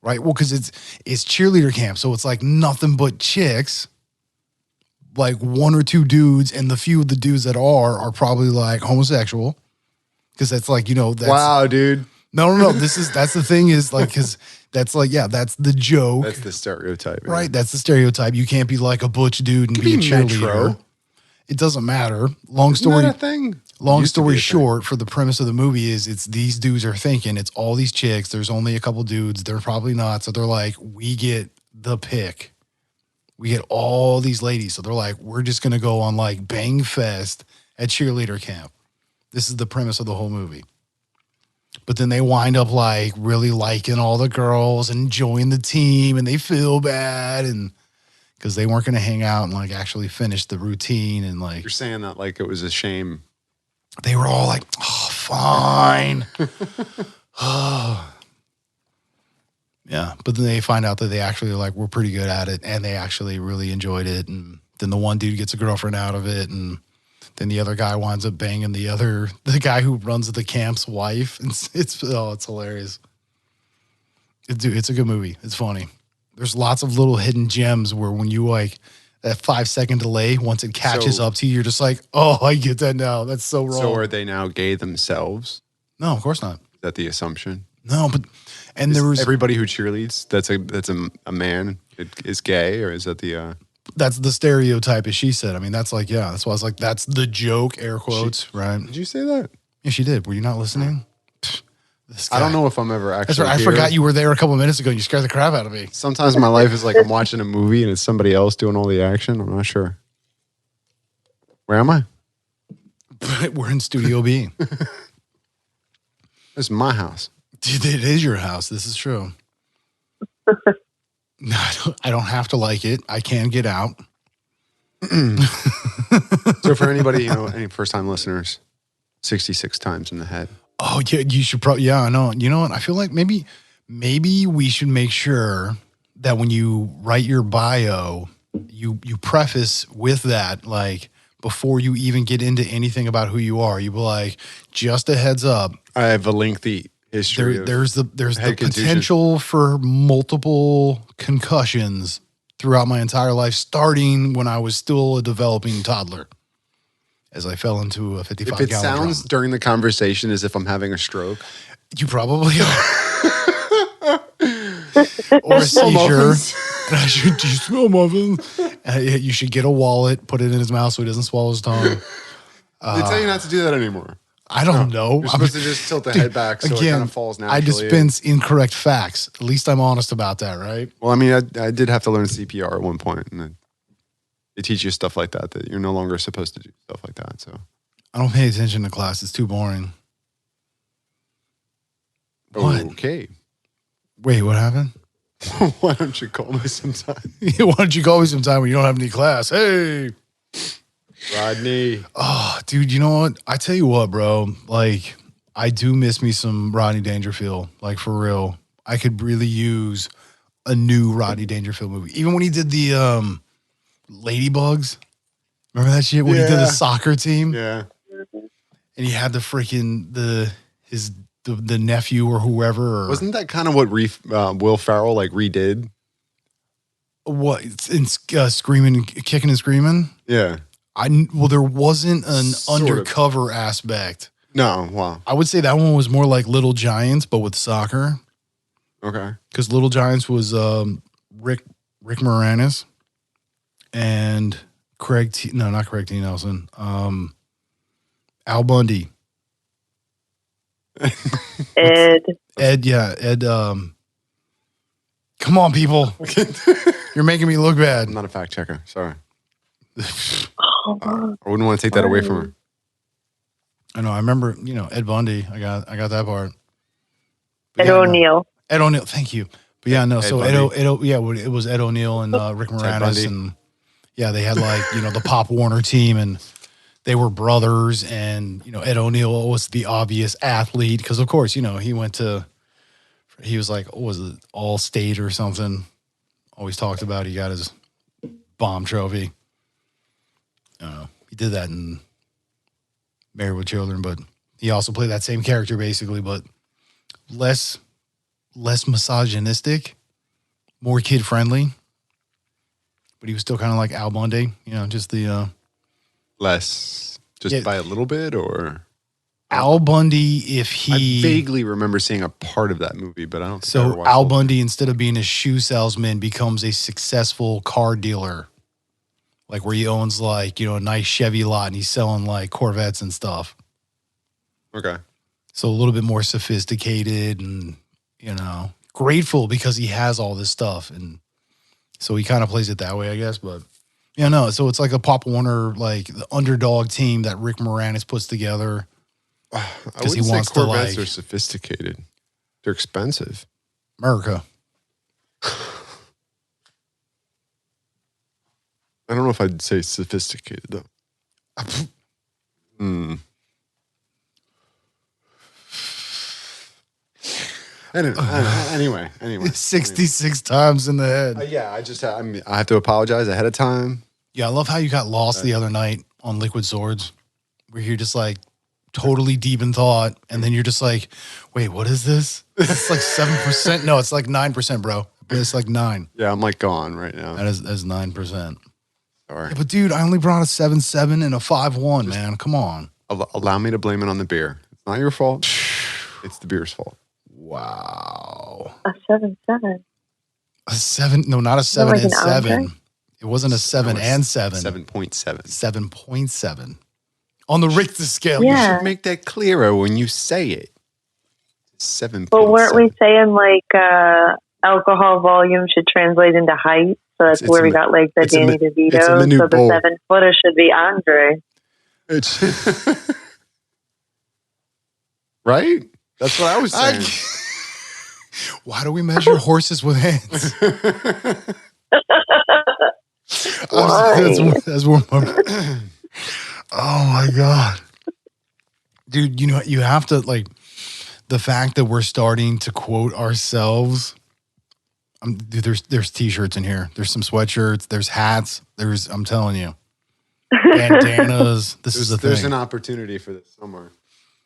Right? Well, because it's cheerleader camp. So it's like nothing but chicks. Like one or two dudes, and the few of the dudes that are probably like homosexual. Because that's like, that's. Wow, dude. No. That's the thing is like, because that's like, that's the joke. That's the stereotype. Man. Right? That's the stereotype. You can't be like a butch dude and be a cheerleader. Metro. It doesn't matter. Long story. Isn't that a thing? Long story short, for the premise of the movie is it's these dudes are thinking it's all these chicks. There's only a couple dudes. They're probably not. So they're like, we get the pick. We get all these ladies. So they're like, we're just going to go on like Bang Fest at cheerleader camp. This is the premise of the whole movie. But then they wind up like really liking all the girls and enjoying the team and they feel bad and because they weren't going to hang out and like actually finish the routine and like. You're saying that like it was a shame. They were all like, oh, fine. Oh. Yeah. But then they find out that they actually like were pretty good at it and they actually really enjoyed it. And then the one dude gets a girlfriend out of it. And then the other guy winds up banging the guy who runs the camp's wife. And it's hilarious. It's a good movie. It's funny. There's lots of little hidden gems where when you like, that 5-second delay, once it catches up to you, you're just like, oh, I get that now. That's so wrong. So are they now gay themselves? No, of course not. Is that the assumption? No, but there was everybody who cheerleads that's a man is gay, or is that the that's the stereotype, as she said. I mean, that's like that's why I was like, that's the joke, air quotes, right? Did you say that? Yeah, she did. Were you not listening? I don't know if I'm ever actually. That's right. I forgot you were there a couple of minutes ago. And you scared the crap out of me. Sometimes my life is like I'm watching a movie and it's somebody else doing all the action. I'm not sure. Where am I? We're in Studio B. This is my house. It is your house. This is true. No, I don't have to like it. I can get out. So for anybody, any first-time listeners, 66 times in the head. Oh, yeah, you should probably, yeah, I know. You know what? I feel like maybe we should make sure that when you write your bio, you preface with that, like, before you even get into anything about who you are. You be like, just a heads up. I have a lengthy history. There's the potential for multiple concussions throughout my entire life, starting when I was still a developing toddler. As I fell into a 55-gallon drum. If it sounds during the conversation as if I'm having a stroke. You probably are. Or a seizure. Do you smell muffins? You should get a wallet, put it in his mouth so he doesn't swallow his tongue. They tell you not to do that anymore. I don't know. You're supposed to just tilt the head back so it kind of falls naturally. I dispense incorrect facts. At least I'm honest about that, right? Well, I mean, I did have to learn CPR at one point, and then they teach you stuff like that you're no longer supposed to do stuff like that. So I don't pay attention to class. It's too boring. What? Okay. Wait, what happened? Why don't you call me sometime? Why don't you call me sometime when you don't have any class? Hey, Rodney. Oh, dude, you know what? I tell you what, bro. Like, I do miss me some Rodney Dangerfield. Like, for real. I could really use a new Rodney Dangerfield movie. Even when he did the Ladybugs. Remember that shit? When he did the soccer team? Yeah. And he had the freaking, the nephew or whoever. Wasn't that kind of what Will Ferrell like redid? What? In Screaming, Kicking and Screaming? Yeah. Well, there wasn't an undercover aspect. No, wow. I would say that one was more like Little Giants, but with soccer. Okay. Because Little Giants was Rick Moranis and not Craig T. Nelson. Al Bundy. Ed. Yeah, Ed. Come on, people. You're making me look bad. I'm not a fact checker. Sorry. Oh, I wouldn't want to take that away from her. I know. I remember, Ed Bundy. I got that part. Ed O'Neill. Ed O'Neill. Thank you. But yeah, no. Ed So Bundy. it was Ed O'Neill and Rick Moranis, Bundy. and yeah, they had like the Pop Warner team, and they were brothers, and Ed O'Neill was the obvious athlete because of course he was like, what was it, All State or something? Always talked about he got his bomb trophy. He did that in Married with Children, but he also played that same character basically, but less misogynistic, more kid friendly. But he was still kind of like Al Bundy, just the Less, just by a little bit, or Al Bundy. If he I vaguely remember seeing a part of that movie, but I don't. Think I ever so watched Al it. Bundy, instead of being a shoe salesman, becomes a successful car dealer, like where he owns like a nice Chevy lot and he's selling like Corvettes and stuff. Okay. So a little bit more sophisticated and grateful because he has all this stuff, and so he kind of plays it that way, I guess. But no. So it's like a Pop Warner, like the underdog team that Rick Moranis puts together. I Because he wouldn't say wants to Corvettes like are sophisticated. They're expensive. America. I don't know if I'd say sophisticated though. Anyway. 66 times in the head. Yeah, I have to apologize ahead of time. Yeah, I love how you got lost the other night on Liquid Swords, where you're just like totally deep in thought, and then you're just like, wait, what is this? It's like 7%. No, it's like 9%, bro. It's like 9. Yeah, I'm like gone right now. That is 9%. Sorry. Yeah, but dude, I only brought a 7.7 and a 5.1, man. Come on. Allow me to blame it on the beer. It's not your fault. It's the beer's fault. Wow. A 7.7. A 7? No, not a 7 like and an 7. Andre? It wasn't a 7 and 7. 7.7. 7.7. On the Richter scale. Yeah. You should make that clearer when you say it. 7.7. But weren't we saying like alcohol volume should translate into height? So that's where we got like the Danny DeVito. So the 7-footer should be Andre. It's right? That's what I was saying. Why do we measure horses with hands? That's where my... Oh my God. Dude, you have to like the fact that we're starting to quote ourselves. Dude, there's t-shirts in here. There's some sweatshirts. There's hats. I'm telling you. Bandanas. Is the thing. There's an opportunity for this somewhere.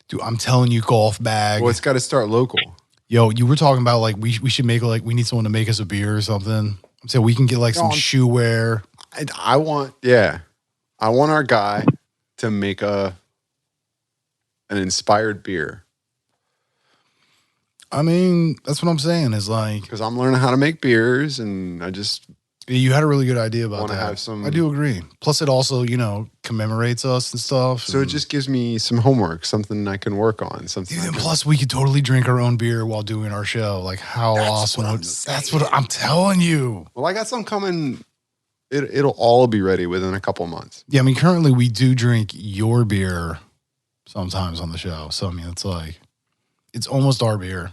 Dude, I'm telling you, golf bag. Well, it's got to start local. Yo, you were talking about like we should make like we need someone to make us a beer or something. So we can get like some shoe wear. I want our guy to make an inspired beer. I mean, that's what I'm saying is like because I'm learning how to make beers, and I just you had a really good idea about want that. to have some. I do agree. Plus, it also commemorates us and stuff. So it just gives me some homework, something I can work on. Something. Dude, and plus, we could totally drink our own beer while doing our show. Like, how awesome! That's what I'm telling you. Well, I got some coming. It'll all be ready within a couple months. Yeah, I mean, currently we do drink your beer sometimes on the show. So I mean, it's almost our beer.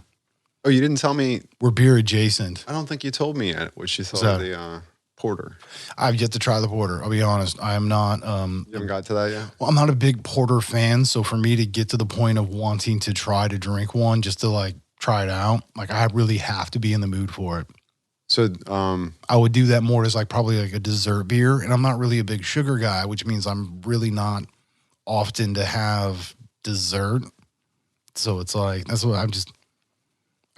Oh, you didn't tell me. We're beer adjacent. I don't think you told me yet what you thought of the porter. I've yet to try the porter. I'll be honest. I am not. You haven't got to that yet? Well, I'm not a big porter fan. So for me to get to the point of wanting to try to drink one just to like try it out, like I really have to be in the mood for it. So I would do that more as like probably like a dessert beer. And I'm not really a big sugar guy, which means I'm really not often to have dessert. So it's like, that's what I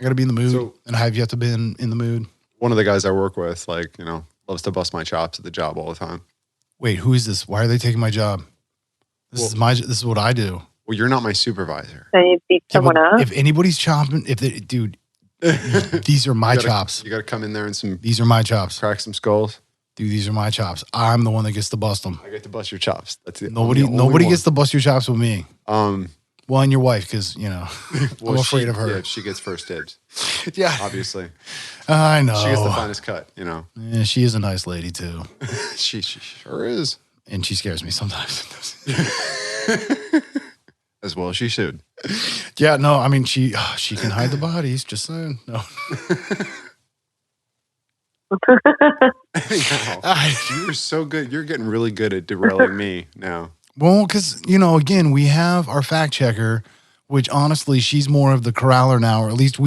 got to be in the mood, and I have yet to be in the mood. One of the guys I work with, like, loves to bust my chops at the job all the time. Wait, who is this? Why are they taking my job? This is what I do. Well, you're not my supervisor. Then you beat someone up. If anybody's chopping, dude, these are my chops. You got to come in there and These are my chops. Crack some skulls. Dude, these are my chops. I'm the one that gets to bust them. I get to bust your chops. That's it. Nobody gets to bust your chops with me. Well, and your wife, because, well, I'm afraid of her. Yeah, she gets first dibs. Yeah. Obviously. I know. She gets the finest cut, Yeah, she is a nice lady, too. she sure is. And she scares me sometimes. As well as she should. Yeah, no, I mean, she can hide the bodies, just saying. No. Anyhow, you're so good. You're getting really good at derailing me now. Well, because, again, we have our fact checker, which honestly, she's more of the corraler now, or at least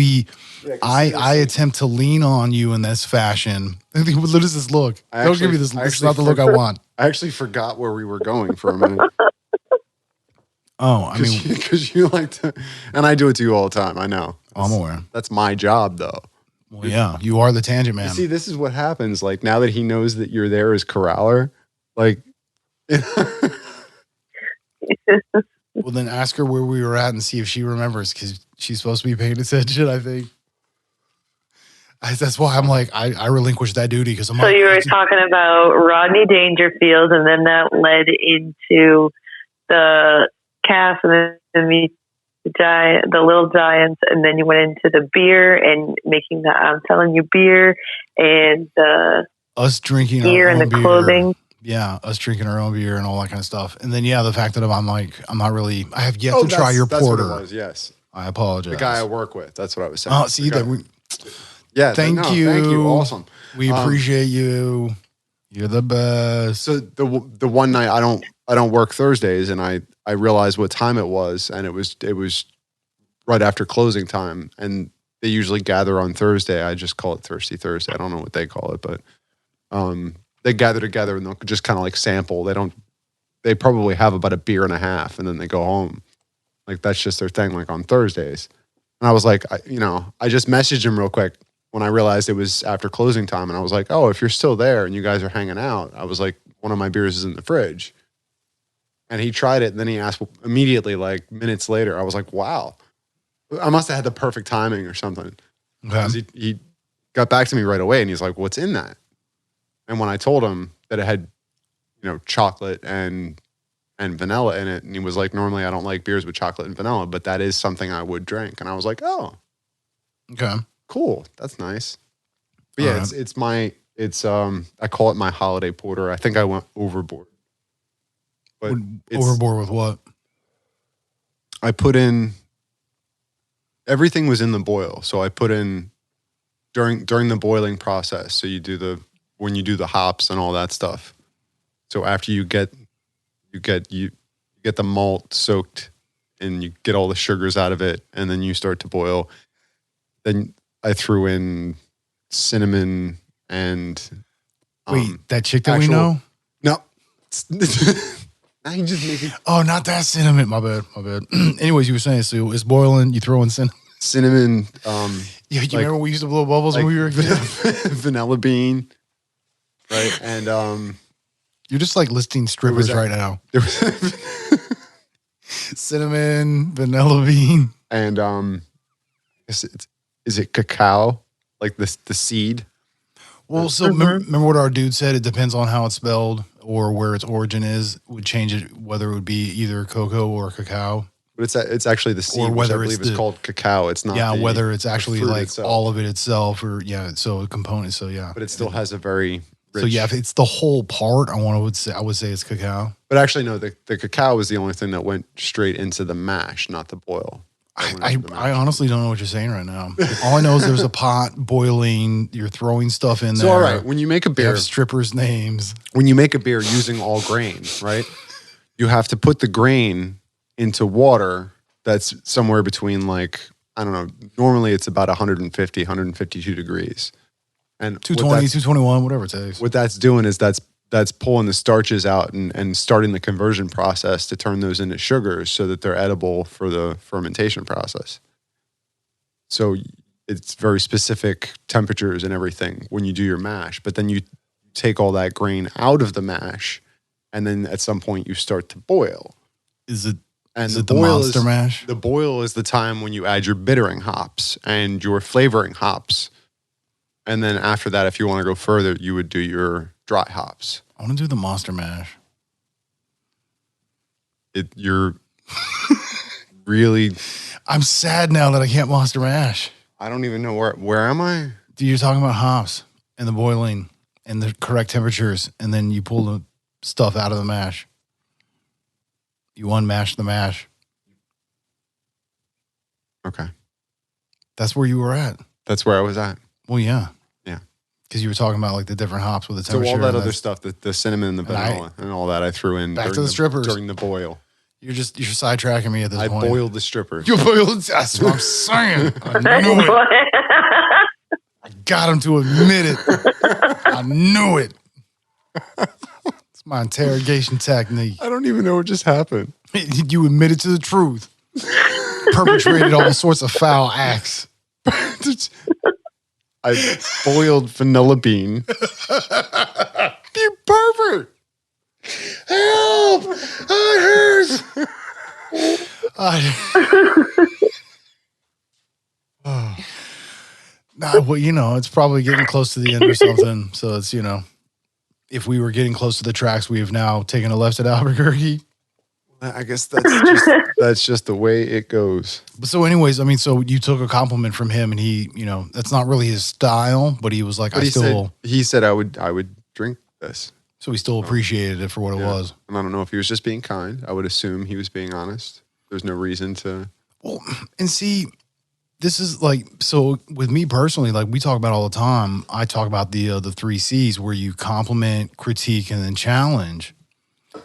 I attempt to lean on you in this fashion. What is this look? Don't give me this. This is not the look I want. I actually forgot where we were going for a minute. Oh, I mean, because you like to, and I do it to you all the time. I know. I'm aware. That's my job, though. Well, yeah, you are the tangent man. You see, this is what happens. Like, now that he knows that you're there as corraler, like. Well, then ask her where we were at and see if she remembers, because she's supposed to be paying attention, I think. That's why I'm like, I relinquished that duty, because I'm so like. So you were talking about Rodney Dangerfield, and then that led into the cast and the giant, the Little Giants, and then you went into the beer and making the I'm Telling You beer, and the us drinking beer our own and the beer. clothing. Yeah, us drinking our own beer and all that kind of stuff. And then, the fact that I'm not really, I have yet to try your porter. That's what it was, yes. I apologize. The guy I work with, that's what I was saying. Oh, see that. Yeah, thank you. Awesome. We appreciate you. You're the best. So the one night I don't work Thursdays, and I realized what time it was, and it was right after closing time, and they usually gather on Thursday. I just call it Thirsty Thursday. I don't know what they call it, but they gather together and they'll just kind of like sample. They probably have about a beer and a half, and then they go home. Like, that's just their thing, like on Thursdays. And I was like, I just messaged him real quick when I realized it was after closing time. And I was like, oh, if you're still there and you guys are hanging out, I was like, one of my beers is in the fridge. And he tried it, and then he asked immediately, like minutes later. I was like, wow. I must have had the perfect timing or something. Because he got back to me right away, and he's like, what's in that? And when I told him that it had, chocolate and vanilla in it, and he was like, normally I don't like beers with chocolate and vanilla, but that is something I would drink. And I was like, oh, okay, cool, that's nice. But yeah, I call it my holiday porter. I think I went overboard. But overboard with what? I put in, everything was in the boil, so I put in during the boiling process. So when you do the hops and all that stuff. So after you get the malt soaked and you get all the sugars out of it, and then you start to boil. Then I threw in cinnamon and wait, that chick that we know? No. Now you just making. Oh, not that cinnamon. My bad. Anyways, you were saying, so it's boiling. You throw in cinnamon. Cinnamon. You remember we used to blow bubbles when we were vanilla bean, right? And you're just like listing strippers right now. There was cinnamon, vanilla bean, and is it cacao? Like the seed? Well, so remember what our dude said? It depends on how it's spelled or where its origin is. Would change it whether it would be either cocoa or cacao. But it's actually the seed, or whether which I believe is called cacao. It's not. Yeah, whether it's actually like itself. all of it itself, or so a component. So yeah, but it still has a very rich. So yeah, if it's the whole part, I would say it's cacao. But actually, no, the cacao was the only thing that went straight into the mash, not the boil. I honestly don't know what you're saying right now. All I know is there's a pot boiling. You're throwing stuff in there. So all right, when you make a beer, you have strippers' names. When you make a beer using all grain, right? You have to put the grain into water that's somewhere between, like, I don't know. Normally it's about 150, 152 degrees. And 220, 221, whatever it takes. What that's doing is that's pulling the starches out and starting the conversion process to turn those into sugars so that they're edible for the fermentation process. So it's very specific temperatures and everything when you do your mash. But then you take all that grain out of the mash, and then at some point you start to boil. Is it And Is it the monster mash? The boil is the time when you add your bittering hops and your flavoring hops. And then after that, if you want to go further, you would do your dry hops. I want to do the monster mash. You're really... I'm sad now that I can't monster mash. I don't even know where am I? Dude, you're talking about hops and the boiling and the correct temperatures, and then you pull the stuff out of the mash. You unmash the mash. Okay. That's where you were at. That's where I was at. Well, yeah. Yeah. Because you were talking about like the different hops with the So temperature. all that other stuff, the cinnamon and the vanilla and all that I threw in back to the strippers during the boil. You're sidetracking me at this point. I boiled the strippers. You boiled. That's what I'm saying. I knew it. I got him to admit it. I knew it. It's my interrogation technique. I don't even know what just happened. You admitted to the truth. Perpetrated all sorts of foul acts. I boiled vanilla bean. You pervert! Help! It hurts! Nah, well, it's probably getting close to the end or something. So it's, if we were getting close to the tracks, we have now taken a left at Albuquerque. I guess that's just the way it goes. So anyways, so you took a compliment from him and he, that's not really his style, but he was like, he said I would drink this. So he still appreciated it for what it was. And I don't know if he was just being kind. I would assume he was being honest. There's no reason to. Well, and see, this is like, so with me personally, like we talk about all the time, I talk about the 3 C's where you compliment, critique, and then challenge.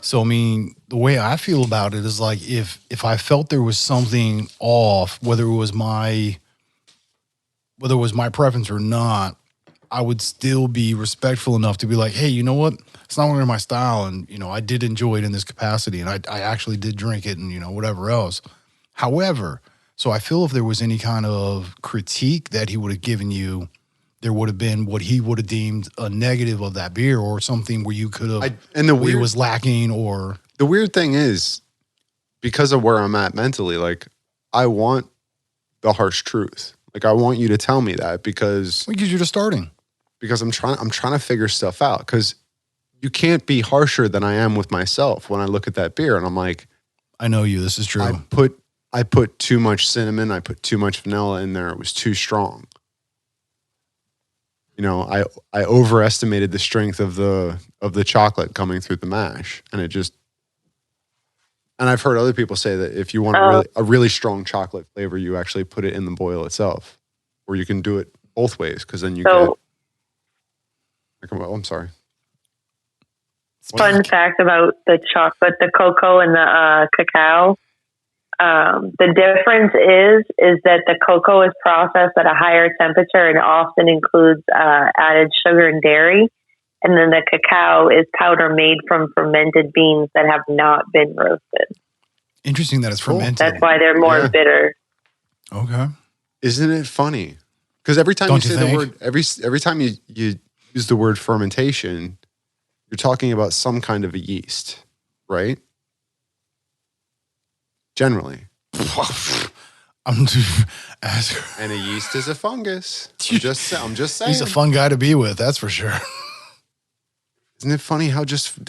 So, the way I feel about it is like if I felt there was something off, whether it was my preference or not, I would still be respectful enough to be like, hey, you know what? It's not really my style. And, I did enjoy it in this capacity. And I actually did drink it and, whatever else. However, so I feel if there was any kind of critique that he would have given you, there would have been what he would have deemed a negative of that beer or something where you could have, it was lacking or. The weird thing is, because of where I'm at mentally, like I want the harsh truth. Like I want you to tell me that because you're just starting. Because I'm trying to figure stuff out. Because you can't be harsher than I am with myself when I look at that beer and I'm like, I know you. This is true. I put too much cinnamon. I put too much vanilla in there. It was too strong. I overestimated the strength of the chocolate coming through the mash, and and I've heard other people say that if you want a really strong chocolate flavor, you actually put it in the boil itself, or you can do it both ways because then you get. I'm sorry. Fun fact about the chocolate, the cocoa, and the cacao. The difference is that the cocoa is processed at a higher temperature and often includes added sugar and dairy. And then the cacao is powder made from fermented beans that have not been roasted. Interesting that it's fermented. That's why they're more bitter. Okay. Isn't it funny? Because every time you say the word, every time you use the word fermentation, you're talking about some kind of a yeast, right? Generally. I'm asking. And a yeast is a fungus. I'm just saying. He's a fun guy to be with, that's for sure. Isn't it funny how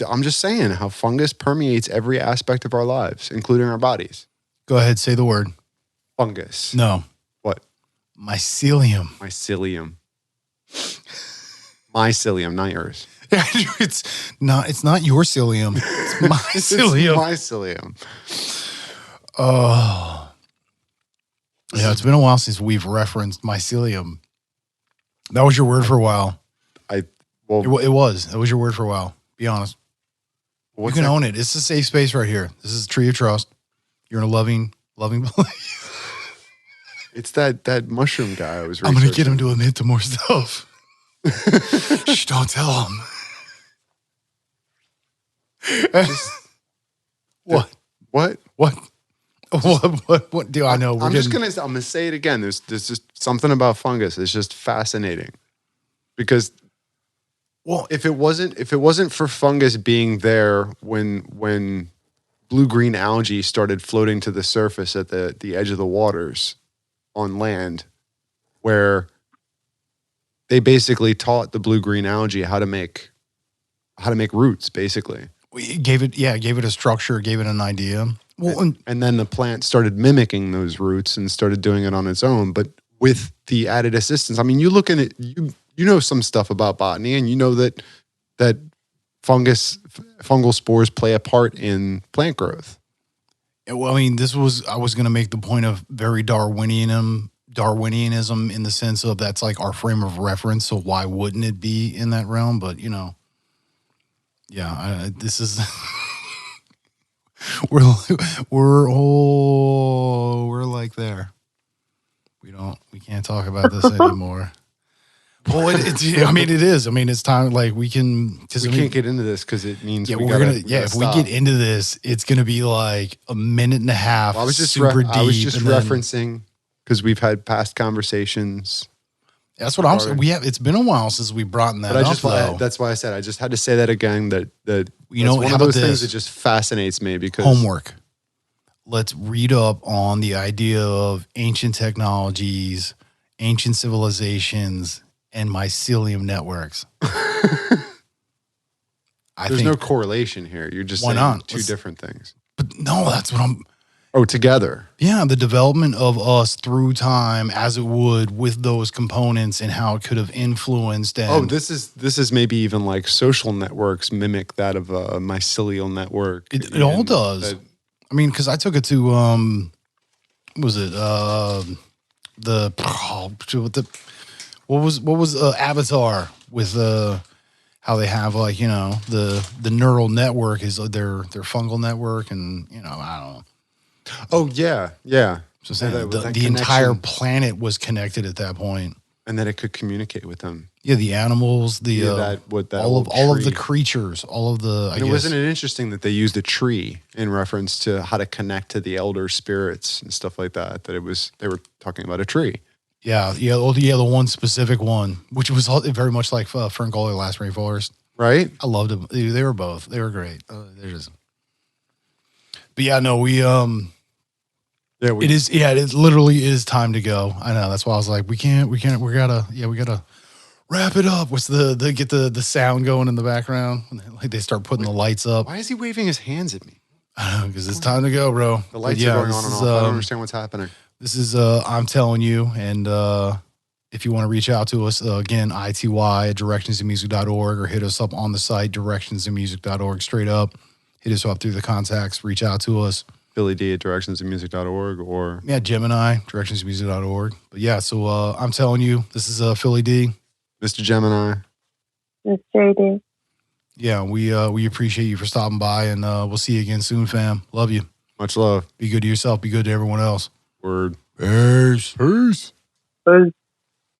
I'm just saying how fungus permeates every aspect of our lives, including our bodies. Go ahead, say the word. Fungus. No. What? Mycelium. Mycelium. Mycelium, not yours. It's not your cilium. It's mycelium. It's mycelium. Oh. Yeah, it's been a while since we've referenced mycelium. That was your word for a while. It was. That was your word for a while. Be honest. You can own it. It's a safe space right here. This is a tree of trust. You're in a loving place. It's that mushroom guy I was researching. I'm going to get him to admit to more stuff. Shh, don't tell him. What? What do I know? I'm gonna say it again. There's just something about fungus. It's just fascinating. Because if it wasn't for fungus being there when blue-green algae started floating to the surface at the edge of the waters on land, where they basically taught the blue-green algae how to make roots, basically. We gave it a structure, gave it an idea. Well, And then the plant started mimicking those roots and started doing it on its own, but with the added assistance. I mean, you look at it, you know some stuff about botany, and you know that fungal spores play a part in plant growth. well, I mean, I was going to make the point of very Darwinianism in the sense of that's like our frame of reference. So why wouldn't it be in that realm? But this is we're like there. We can't talk about this anymore. Well, it is. I mean, it's time. Like we can. Can't get into this because it means if stop. we get into this, it's gonna be like a minute and a half. Well, I was just referencing because we've had past conversations. That's what I'm saying. It's been a while since we brought that up. That's why I said I just had to say that again. That one how of those about things this? that just fascinates me because Homework. Let's read up on the idea of ancient technologies, ancient civilizations, and mycelium networks. There's no correlation here. You're just saying two different things. But no, that's what I'm. Oh, together. Yeah, the development of us through time, as it would with those components, and how it could have influenced. And this is maybe even like social networks mimic that of a mycelial network. It all does. I mean, because I took it to what was Avatar with how they have like the neural network is their fungal network, and I don't know. Oh yeah. So saying the entire planet was connected at that point, and that it could communicate with them. Yeah, the animals, all of the creatures, all of the. Wasn't it interesting that they used a tree in reference to how to connect to the elder spirits and stuff like that? That they were talking about a tree. Yeah, the one specific one, which was very much like Ferngully Last Rainforest. Right? I loved them. They were both. They were great. They're just. But yeah, no, it is. Yeah, it literally is time to go. I know. That's why I was like, we gotta wrap it up. What's get the sound going in the background? Like they start putting the lights up. Why is he waving his hands at me? I don't know, because it's time to go, bro. The lights are going on and off. I don't understand what's happening. This is I'm Telling You, and if you want to reach out to us, again, ity@directionsinmusic.org, or hit us up on the site, directionsinmusic.org, straight up. Hit us up through the contacts, reach out to us. Billy D at directionsinmusic.org or... Yeah, Gemini, directionsinmusic.org. But yeah, so I'm Telling You, this is Philly D. Mr. Gemini. It's JD. Yeah, we appreciate you for stopping by, and we'll see you again soon, fam. Love you. Much love. Be good to yourself. Be good to everyone else. Word. Peace. Peace. Peace.